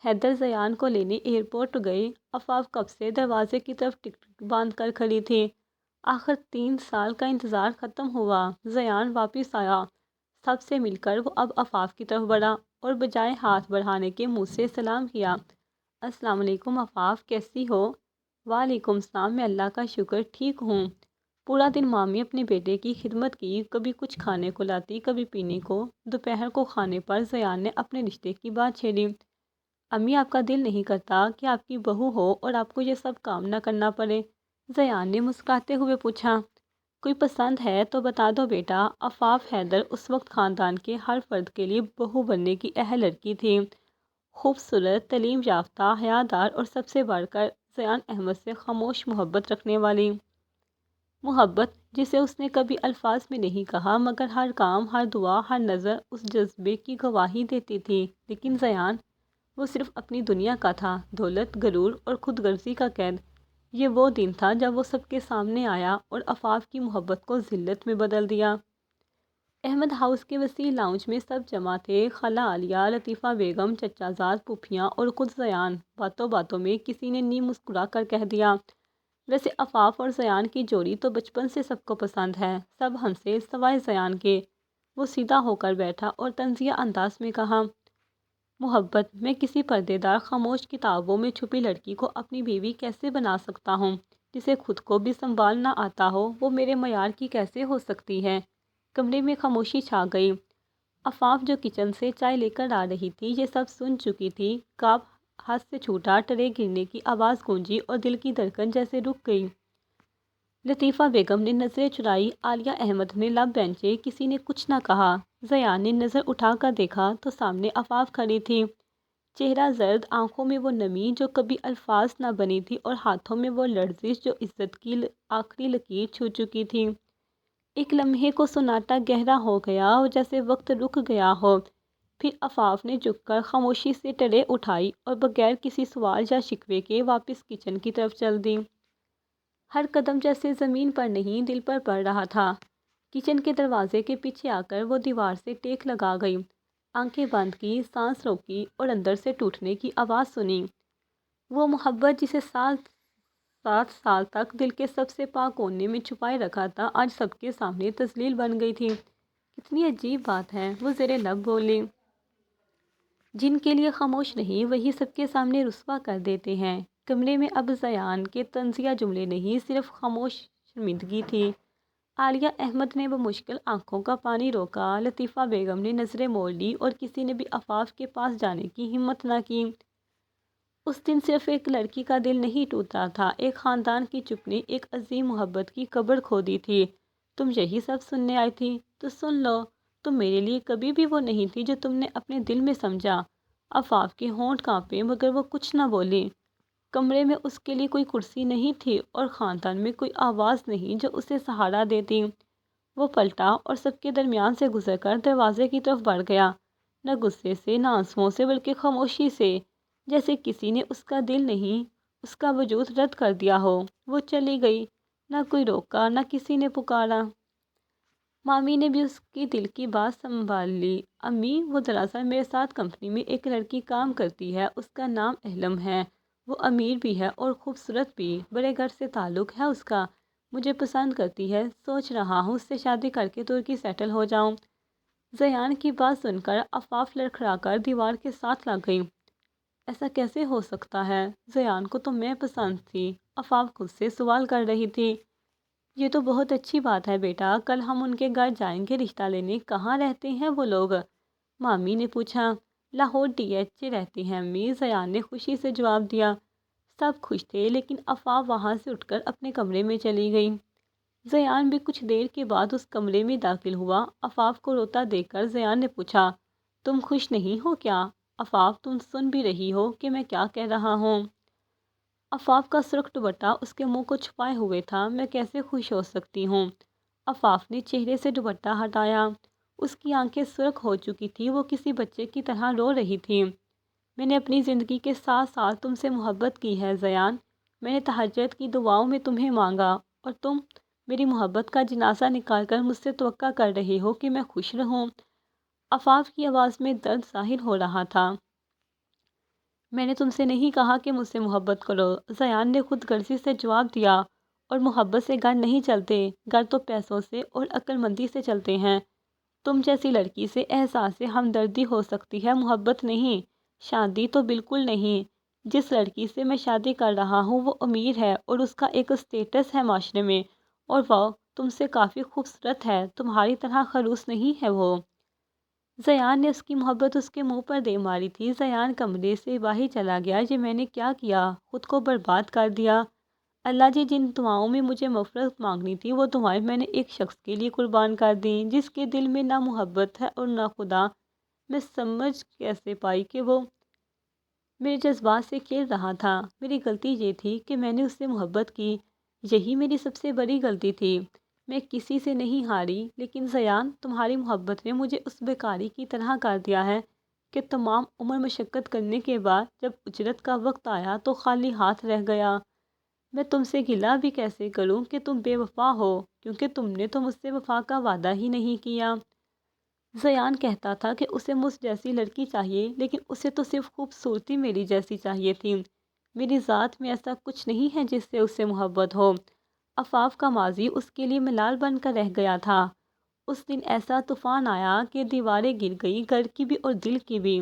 حیدر زیان کو لینے ایئرپورٹ گئے۔ آفاف کب سے دروازے کی طرف ٹکٹ باندھ کر کھڑی تھی۔ آخر 3 سال کا انتظار ختم ہوا۔ زیان واپس آیا۔ سب سے مل کر وہ اب آفاف کی طرف بڑھا اور بجائے ہاتھ بڑھانے کے منہ سے سلام کیا۔ السلام علیکم آفاف، کیسی ہو؟ وعلیکم السلام، میں اللہ کا شکر ٹھیک ہوں۔ پورا دن مامی اپنے بیٹے کی خدمت کی، کبھی کچھ کھانے کو لاتی، کبھی پینے کو۔ دوپہر کو کھانے پر زیان نے اپنے رشتے کی بات چھیڑی۔ امی، آپ کا دل نہیں کرتا کہ آپ کی بہو ہو اور آپ کو یہ سب کام نہ کرنا پڑے؟ زیان نے مسکراتے ہوئے پوچھا۔ کوئی پسند ہے تو بتا دو بیٹا۔ آفاف حیدر اس وقت خاندان کے ہر فرد کے لیے بہو بننے کی اہل لڑکی تھی۔ خوبصورت، تعلیم یافتہ، حیادار اور سب سے بڑھ کر زیان احمد سے خاموش محبت رکھنے والی۔ محبت جسے اس نے کبھی الفاظ میں نہیں کہا مگر ہر کام، ہر دعا، ہر نظر اس جذبے کی گواہی دیتی تھی۔ لیکن زیان، وہ صرف اپنی دنیا کا تھا، دولت، غرور اور خود غرضی کا قید۔ یہ وہ دن تھا جب وہ سب کے سامنے آیا اور آفاف کی محبت کو ذلت میں بدل دیا۔ احمد ہاؤس کے وسیع لاؤنج میں سب جمع تھے۔ خالہ عالیہ، لطیفہ بیگم، چچا زاد، پھوپھیاں اور خود زیان۔ باتوں باتوں میں کسی نے نیم مسکرا کر کہہ دیا، ویسے آفاف اور زیان کی جوڑی تو بچپن سے سب کو پسند ہے، سب ہنسے سوائے زیان کے۔ وہ سیدھا ہو کر بیٹھا اور طنزیہ انداز میں کہا، محبت، میں کسی پردے دار خاموش کتابوں میں چھپی لڑکی کو اپنی بیوی کیسے بنا سکتا ہوں؟ جسے خود کو بھی سنبھالنا آتا ہو وہ میرے معیار کی کیسے ہو سکتی ہے؟ کمرے میں خاموشی چھا گئی۔ آفاف جو کچن سے چائے لے کر آ رہی تھی یہ سب سن چکی تھی۔ کپ ہاتھ سے چھوٹا، ٹرے گرنے کی آواز گونجی اور دل کی دھڑکن جیسے رک گئی۔ لطیفہ بیگم نے نظریں چرائی، عالیہ احمد نے لب بینچے، کسی نے کچھ نہ کہا۔ زیان نے نظر اٹھا کر دیکھا تو سامنے عفاف کھڑی تھی، چہرہ زرد، آنکھوں میں وہ نمی جو کبھی الفاظ نہ بنی تھی اور ہاتھوں میں وہ لرزش جو عزت کی آخری لکیر چھو چکی تھی۔ ایک لمحے کو سناٹا گہرا ہو گیا اور جیسے وقت رک گیا ہو، پھر عفاف نے جھک کر خاموشی سے ٹرے اٹھائی اور بغیر کسی سوال یا شکوے کے واپس کچن کی طرف چل دی۔ ہر قدم جیسے زمین پر نہیں دل پر پڑ رہا تھا۔ کچن کے دروازے کے پیچھے آ کر وہ دیوار سے ٹیک لگا گئی، آنکھیں بند کی، سانس روکی اور اندر سے ٹوٹنے کی آواز سنی۔ وہ محبت جسے 7 سال تک دل کے سب سے پاک کونے میں چھپائے رکھا تھا، آج سب کے سامنے تذلیل بن گئی تھی۔ کتنی عجیب بات ہے، وہ زیر لب بولی۔ جن کے لیے خاموش نہیں وہی سب کے سامنے رسوا کر دیتے ہیں۔ کمرے میں اب زیان کے طنزیہ جملے نہیں، صرف خاموش شرمندگی تھی۔ عالیہ احمد نے بمشکل آنکھوں کا پانی روکا، لطیفہ بیگم نے نظریں موڑ لی اور کسی نے بھی عفاف کے پاس جانے کی ہمت نہ کی۔ اس دن صرف ایک لڑکی کا دل نہیں ٹوٹا تھا، ایک خاندان کی چپ نے ایک عظیم محبت کی قبر کھودی تھی۔ تم یہی سب سننے آئی تھی تو سن لو، تم میرے لیے کبھی بھی وہ نہیں تھی جو تم نے اپنے دل میں سمجھا۔ عفاف کے ہونٹ کانپے مگر وہ کچھ نہ بولی۔ کمرے میں اس کے لیے کوئی کرسی نہیں تھی اور خاندان میں کوئی آواز نہیں جو اسے سہارا دیتی۔ وہ پلٹا اور سب کے درمیان سے گزر کر دروازے کی طرف بڑھ گیا، نہ غصے سے نہ آنسوؤں سے بلکہ خاموشی سے، جیسے کسی نے اس کا دل نہیں، اس کا وجود رد کر دیا ہو۔ وہ چلی گئی، نہ کوئی روکا نہ کسی نے پکارا۔ مامی نے بھی اس کی دل کی بات سنبھال لی۔ امی، وہ دراصل میرے ساتھ کمپنی میں ایک لڑکی کام کرتی ہے، اس کا نام احلم ہے، وہ امیر بھی ہے اور خوبصورت بھی، بڑے گھر سے تعلق ہے اس کا، مجھے پسند کرتی ہے، سوچ رہا ہوں اس سے شادی کر کے ترکی سیٹل ہو جاؤں۔ زیان کی بات سن کر عفاف لڑکھڑا کر دیوار کے ساتھ لگ گئی۔ ایسا کیسے ہو سکتا ہے؟ زیان کو تو میں پسند تھی، عفاف خود سے سوال کر رہی تھی۔ یہ تو بہت اچھی بات ہے بیٹا، کل ہم ان کے گھر جائیں گے رشتہ لینے۔ کہاں رہتے ہیں وہ لوگ؟ مامی نے پوچھا۔ لاہور DH رہتے ہیں امی، زیان نے خوشی سے جواب دیا۔ سب خوش تھے لیکن عفاف وہاں سے اٹھ کر اپنے کمرے میں چلی گئی۔ زیان بھی کچھ دیر کے بعد اس کمرے میں داخل ہوا۔ عفاف کو روتا دیکھ کر زیان نے پوچھا، تم خوش نہیں ہو کیا؟ عفاف، تم سن بھی رہی ہو کہ میں کیا کہہ رہا ہوں؟ عفاف کا سرخ دوپٹہ اس کے منہ کو چھپائے ہوئے تھا۔ میں کیسے خوش ہو سکتی ہوں؟ عفاف نے چہرے سے دوپٹہ ہٹایا۔ اس کی آنکھیں سرخ ہو چکی تھی، وہ کسی بچے کی طرح رو رہی تھی۔ میں نے اپنی زندگی کے 7 سال تم سے محبت کی ہے زیان، میں نے تہجد کی دعاؤں میں تمہیں مانگا اور تم میری محبت کا جنازہ نکال کر مجھ سے توقع کر رہے ہو کہ میں خوش رہوں۔ عفاف کی آواز میں درد ظاہر ہو رہا تھا۔ میں نے تم سے نہیں کہا کہ مجھ سے محبت کرو، زیان نے خود غرضی سے جواب دیا، اور محبت سے گھر نہیں چلتے، گھر تو پیسوں سے اور عقل مندی سے چلتے ہیں۔ تم جیسی لڑکی سے احساس ہمدردی ہو سکتی ہے، محبت نہیں، شادی تو بالکل نہیں۔ جس لڑکی سے میں شادی کر رہا ہوں وہ امیر ہے اور اس کا ایک اسٹیٹس ہے معاشرے میں، اور وہ تم سے کافی خوبصورت ہے، تمہاری طرح خلوص نہیں ہے وہ۔ زیان نے اس کی محبت اس کے منہ پر دے ماری تھی۔ زیان کمرے سے باہر چلا گیا۔ یہ میں نے کیا کیا؟ خود کو برباد کر دیا۔ اللہ جی، جن دعاؤں میں مجھے مغفرت مانگنی تھی وہ دعائیں میں نے ایک شخص کے لیے قربان کر دیں جس کے دل میں نہ محبت ہے اور نہ خدا۔ میں سمجھ کیسے پائی کہ وہ میرے جذبات سے کھیل رہا تھا؟ میری غلطی یہ تھی کہ میں نے اس سے محبت کی، یہی میری سب سے بڑی غلطی تھی۔ میں کسی سے نہیں ہاری، لیکن زیان، تمہاری محبت نے مجھے اس بیکاری کی طرح کر دیا ہے کہ تمام عمر مشقت کرنے کے بعد جب اجرت کا وقت آیا تو خالی ہاتھ رہ گیا۔ میں تم سے گلہ بھی کیسے کروں کہ تم بے وفا ہو، کیونکہ تم نے تو مجھ سے وفا کا وعدہ ہی نہیں کیا۔ زیان کہتا تھا کہ اسے مجھ جیسی لڑکی چاہیے، لیکن اسے تو صرف خوبصورتی میری جیسی چاہیے تھی۔ میری ذات میں ایسا کچھ نہیں ہے جس سے اسے محبت ہو۔ عفاف کا ماضی اس کے لیے ملال بن کر رہ گیا تھا۔ اس دن ایسا طوفان آیا کہ دیواریں گر گئی، گھر کی بھی اور دل کی بھی۔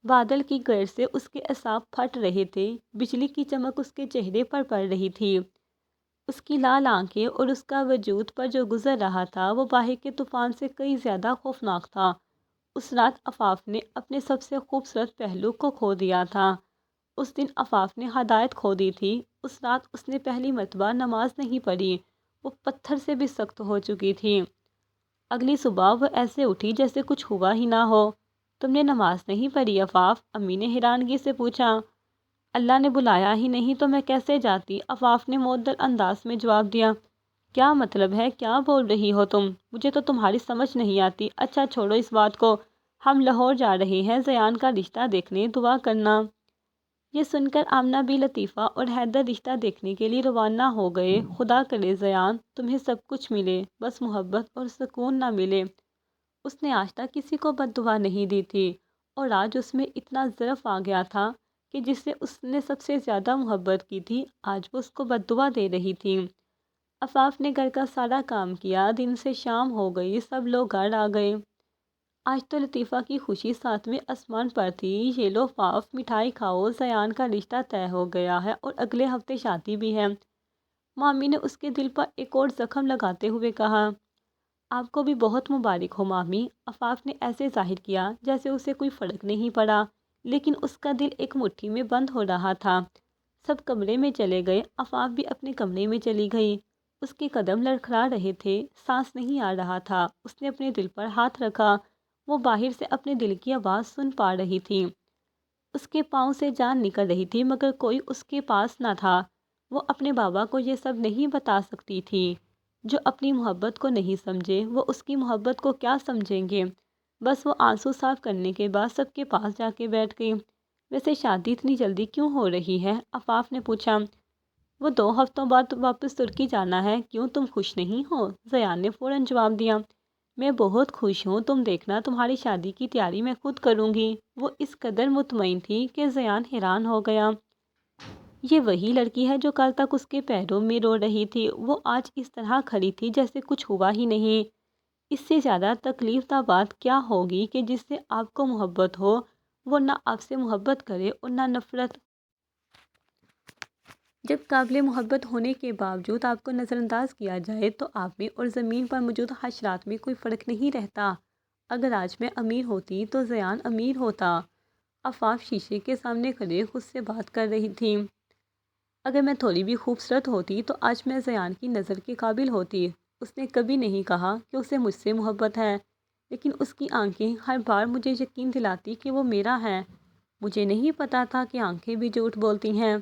بادل کی گرج سے اس کے اعصاب پھٹ رہے تھے، بجلی کی چمک اس کے چہرے پر پڑ رہی تھی۔ اس کی لال آنکھیں اور اس کا وجود پر جو گزر رہا تھا وہ باہر کے طوفان سے کئی زیادہ خوفناک تھا۔ اس رات عفاف نے اپنے سب سے خوبصورت پہلو کو کھو دیا تھا۔ اس دن عفاف نے ہدایت کھو دی تھی۔ اس رات اس نے پہلی مرتبہ نماز نہیں پڑھی۔ وہ پتھر سے بھی سخت ہو چکی تھی۔ اگلی صبح وہ ایسے اٹھی جیسے کچھ ہوا ہی نہ ہو۔ تم نے نماز نہیں پڑھی عفاف؟ امی نے حیرانگی سے پوچھا۔ اللہ نے بلایا ہی نہیں تو میں کیسے جاتی؟ عفاف نے معطل انداز میں جواب دیا۔ کیا مطلب ہے؟ کیا بول رہی ہو تم؟ مجھے تو تمہاری سمجھ نہیں آتی۔ اچھا چھوڑو اس بات کو، ہم لاہور جا رہے ہیں زیان کا رشتہ دیکھنے، دعا کرنا۔ یہ سن کر آمنہ بھی لطیفہ اور حیدر رشتہ دیکھنے کے لیے روانہ ہو گئے۔ خدا کرے زیان تمہیں سب کچھ ملے، بس محبت اور سکون نہ ملے۔ اس نے آج تک کسی کو بد دعا نہیں دی تھی، اور آج اس میں اتنا ضعف آ گیا تھا کہ جس سے اس نے سب سے زیادہ محبت کی تھی آج وہ اس کو بد دعا دے رہی تھی۔ عفاف نے گھر کا سارا کام کیا، دن سے شام ہو گئی، سب لوگ گھر آ گئے۔ آج تو لطیفہ کی خوشی ساتویں آسمان پر تھی۔ یہ لو عفاف، مٹھائی کھاؤ، زیان کا رشتہ طے ہو گیا ہے اور اگلے ہفتے شادی بھی ہے۔ مامی نے اس کے دل پر ایک اور زخم لگاتے ہوئے کہا۔ آپ کو بھی بہت مبارک ہو مامی۔ عفاف نے ایسے ظاہر کیا جیسے اسے کوئی فرق نہیں پڑا، لیکن اس کا دل ایک مٹھی میں بند ہو رہا تھا۔ سب کمرے میں چلے گئے، عفاف بھی اپنے کمرے میں چلی گئی۔ اس کے قدم لڑکھڑا رہے تھے، سانس نہیں آ رہا تھا۔ اس نے اپنے دل پر ہاتھ رکھا، وہ باہر سے اپنے دل کی آواز سن پا رہی تھی۔ اس کے پاؤں سے جان نکل رہی تھی مگر کوئی اس کے پاس نہ تھا۔ وہ اپنے بابا کو یہ سب نہیں بتا سکتی تھی۔ جو اپنی محبت کو نہیں سمجھے وہ اس کی محبت کو کیا سمجھیں گے؟ بس وہ آنسو صاف کرنے کے بعد سب کے پاس جا کے بیٹھ گئی۔ ویسے شادی اتنی جلدی کیوں ہو رہی ہے؟ عفاف نے پوچھا۔ وہ 2 ہفتوں بعد واپس ترکی جانا ہے، کیوں تم خوش نہیں ہو؟ زیان نے فوراً جواب دیا۔ میں بہت خوش ہوں، تم دیکھنا تمہاری شادی کی تیاری میں خود کروں گی۔ وہ اس قدر مطمئن تھی کہ زیان حیران ہو گیا۔ یہ وہی لڑکی ہے جو کل تک اس کے پیروں میں رو رہی تھی۔ وہ آج اس طرح کھڑی تھی جیسے کچھ ہوا ہی نہیں۔ اس سے زیادہ تکلیف دہ بات کیا ہوگی کہ جس سے آپ کو محبت ہو وہ نہ آپ سے محبت کرے اور نہ نفرت۔ جب قابل محبت ہونے کے باوجود آپ کو نظر انداز کیا جائے تو آپ میں اور زمین پر موجود حشرات میں کوئی فرق نہیں رہتا۔ اگر آج میں امیر ہوتی تو زیان امیر ہوتا۔ عفاف شیشے کے سامنے کھڑے خود سے بات کر رہی تھی۔ اگر میں تھوڑی بھی خوبصورت ہوتی تو آج میں زیان کی نظر کے قابل ہوتی۔ اس نے کبھی نہیں کہا کہ اسے مجھ سے محبت ہے، لیکن اس کی آنکھیں ہر بار مجھے یقین دلاتی کہ وہ میرا ہے۔ مجھے نہیں پتا تھا کہ آنکھیں بھی جھوٹ بولتی ہیں۔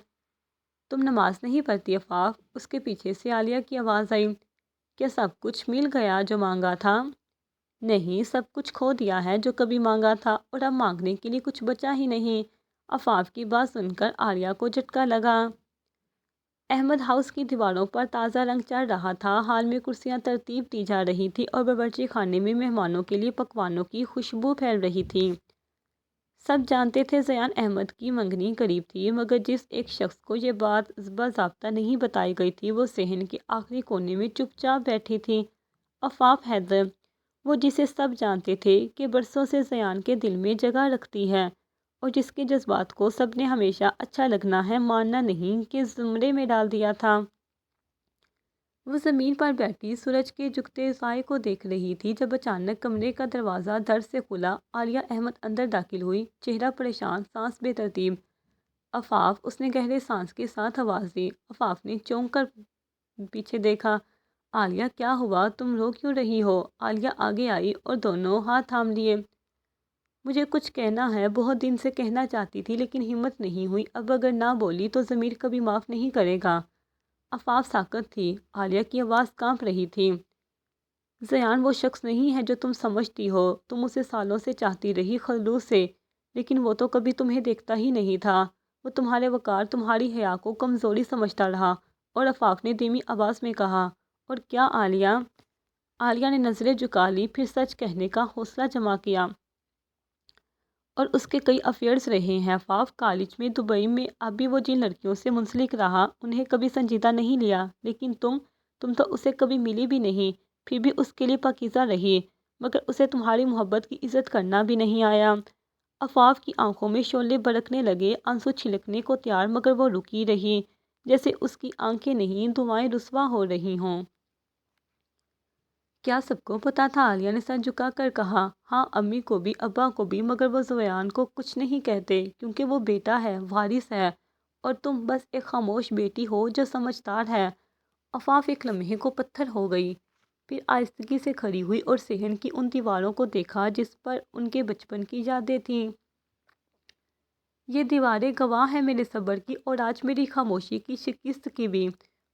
تم نماز نہیں پڑھتی عفاف؟ اس کے پیچھے سے عالیہ کی آواز آئی۔ کیا سب کچھ مل گیا جو مانگا تھا؟ نہیں، سب کچھ کھو دیا ہے جو کبھی مانگا تھا، اور اب مانگنے کے لیے کچھ بچا ہی نہیں۔ عفاف کی بات سن کر عالیہ کو جھٹکا لگا۔ احمد ہاؤس کی دیواروں پر تازہ رنگ چڑھ رہا تھا، ہال میں کرسیاں ترتیب دی جا رہی تھیں اور باورچی خانے میں مہمانوں کے لیے پکوانوں کی خوشبو پھیل رہی تھی۔ سب جانتے تھے زیان احمد کی منگنی قریب تھی، مگر جس ایک شخص کو یہ بات باضابطہ نہیں بتائی گئی تھی وہ صحن کے آخری کونے میں چپ چاپ بیٹھی تھی۔ عفاف حیدر، وہ جسے سب جانتے تھے کہ برسوں سے زیان کے دل میں جگہ رکھتی ہے اور جس کے جذبات کو سب نے ہمیشہ اچھا لگنا ہے ماننا نہیں کہ زمرے میں ڈال دیا تھا۔ وہ زمین پر بیٹھی سورج کے جھکتے سائے کو دیکھ رہی تھی جب اچانک کمرے کا دروازہ دھڑ سے کھلا۔ عالیہ احمد اندر داخل ہوئی، چہرہ پریشان، سانس بے ترتیب۔ عفاف، اس نے گہرے سانس کے ساتھ آواز دی۔ عفاف نے چونک کر پیچھے دیکھا۔ عالیہ کیا ہوا؟ تم رو کیوں رہی ہو؟ عالیہ آگے آئی اور دونوں ہاتھ تھام لیے۔ مجھے کچھ کہنا ہے، بہت دن سے کہنا چاہتی تھی لیکن ہمت نہیں ہوئی۔ اب اگر نہ بولی تو ضمیر کبھی معاف نہیں کرے گا۔ عفاف ساکت تھی، عالیہ کی آواز کانپ رہی تھی۔ زیان وہ شخص نہیں ہے جو تم سمجھتی ہو۔ تم اسے سالوں سے چاہتی رہی، خلوص سے، لیکن وہ تو کبھی تمہیں دیکھتا ہی نہیں تھا۔ وہ تمہارے وقار، تمہاری حیا کو کمزوری سمجھتا رہا۔ اور عفاف نے دھیمی آواز میں کہا، اور کیا عالیہ؟ عالیہ نے نظریں جھکا لی، پھر سچ کہنے کا حوصلہ جمع کیا۔ اور اس کے کئی افیئرز رہے ہیں عفاف، کالج میں، دبئی میں، اب بھی وہ جن لڑکیوں سے منسلک رہا انہیں کبھی سنجیدہ نہیں لیا، لیکن تم تو اسے کبھی ملی بھی نہیں، پھر بھی اس کے لیے پاکیزہ رہی، مگر اسے تمہاری محبت کی عزت کرنا بھی نہیں آیا۔ عفاف کی آنکھوں میں شعلے بڑکنے لگے، آنسو چھلکنے کو تیار، مگر وہ رکی رہی، جیسے اس کی آنکھیں نہیں دعائیں رسوا ہو رہی ہوں۔ کیا سب کو پتا تھا؟ عالیہ نے سر جھکا کر کہا۔ ہاں، امی کو بھی، ابا کو بھی، مگر وہ زیان کو کچھ نہیں کہتے کیونکہ وہ بیٹا ہے، وارث ہے، اور تم بس ایک خاموش بیٹی ہو جو سمجھدار ہے عفاف ایک لمحے کو پتھر ہو گئی، پھر آہستگی سے کھڑی ہوئی اور صحن کی ان دیواروں کو دیکھا جس پر ان کے بچپن کی یادیں تھیں۔ یہ دیواریں گواہ ہیں میرے صبر کی اور آج میری خاموشی کی شکست کی بھی۔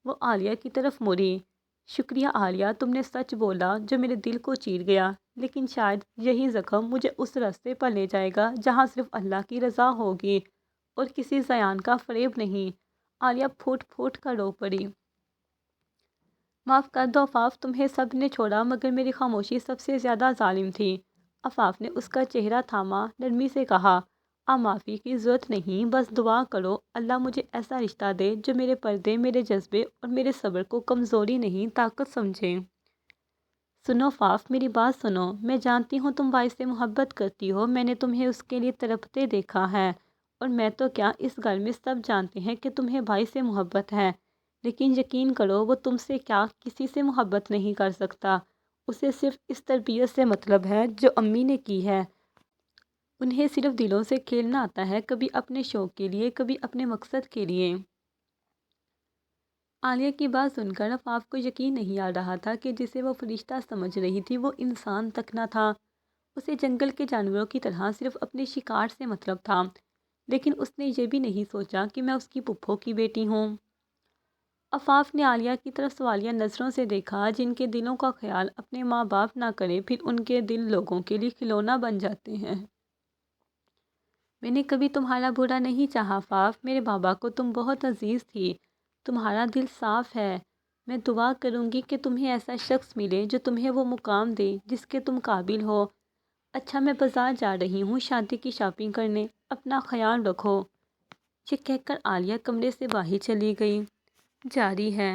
وہ عالیہ کی طرف مڑی۔ شکریہ عالیہ، تم نے سچ بولا جو میرے دل کو چیر گیا، لیکن شاید یہی زخم مجھے اس راستے پر لے جائے گا جہاں صرف اللہ کی رضا ہوگی اور کسی زیان کا فریب نہیں۔ عالیہ پھوٹ پھوٹ کر رو پڑی۔ معاف کر دو عفاف، تمہیں سب نے چھوڑا مگر میری خاموشی سب سے زیادہ ظالم تھی۔ عفاف نے اس کا چہرہ تھاما، نرمی سے کہا، اب معافی کی ضرورت نہیں، بس دعا کرو اللہ مجھے ایسا رشتہ دے جو میرے پردے، میرے جذبے اور میرے صبر کو کمزوری نہیں طاقت سمجھے۔ سنو عفاف، میری بات سنو، میں جانتی ہوں تم بھائی سے محبت کرتی ہو، میں نے تمہیں اس کے لیے تڑپتے دیکھا ہے، اور میں تو کیا اس گھر میں سب جانتے ہیں کہ تمہیں بھائی سے محبت ہے، لیکن یقین کرو وہ تم سے کیا کسی سے محبت نہیں کر سکتا۔ اسے صرف اس تربیت سے مطلب ہے جو امی نے کی ہے۔ انہیں صرف دلوں سے کھیلنا آتا ہے، کبھی اپنے شوق کے لیے، کبھی اپنے مقصد کے لیے۔ عالیہ کی بات سن کر عفاف کو یقین نہیں آ رہا تھا کہ جسے وہ فرشتہ سمجھ رہی تھی وہ انسان تک نہ تھا۔ اسے جنگل کے جانوروں کی طرح صرف اپنے شکار سے مطلب تھا، لیکن اس نے یہ بھی نہیں سوچا کہ میں اس کی پھپھو کی بیٹی ہوں۔ عفاف نے عالیہ کی طرف سوالیہ نظروں سے دیکھا، جن کے دلوں کا خیال اپنے ماں باپ نہ کرے پھر ان کے دل لوگوں کے لیے کھلونا بن جاتے ہیں۔ میں نے کبھی تمہارا برا نہیں چاہا عفاف، میرے بابا کو تم بہت عزیز تھی، تمہارا دل صاف ہے۔ میں دعا کروں گی کہ تمہیں ایسا شخص ملے جو تمہیں وہ مقام دے جس کے تم قابل ہو۔ اچھا میں بازار جا رہی ہوں شادی کی شاپنگ کرنے، اپنا خیال رکھو۔ یہ کہہ کر عالیہ کمرے سے باہر چلی گئی۔ جاری ہے۔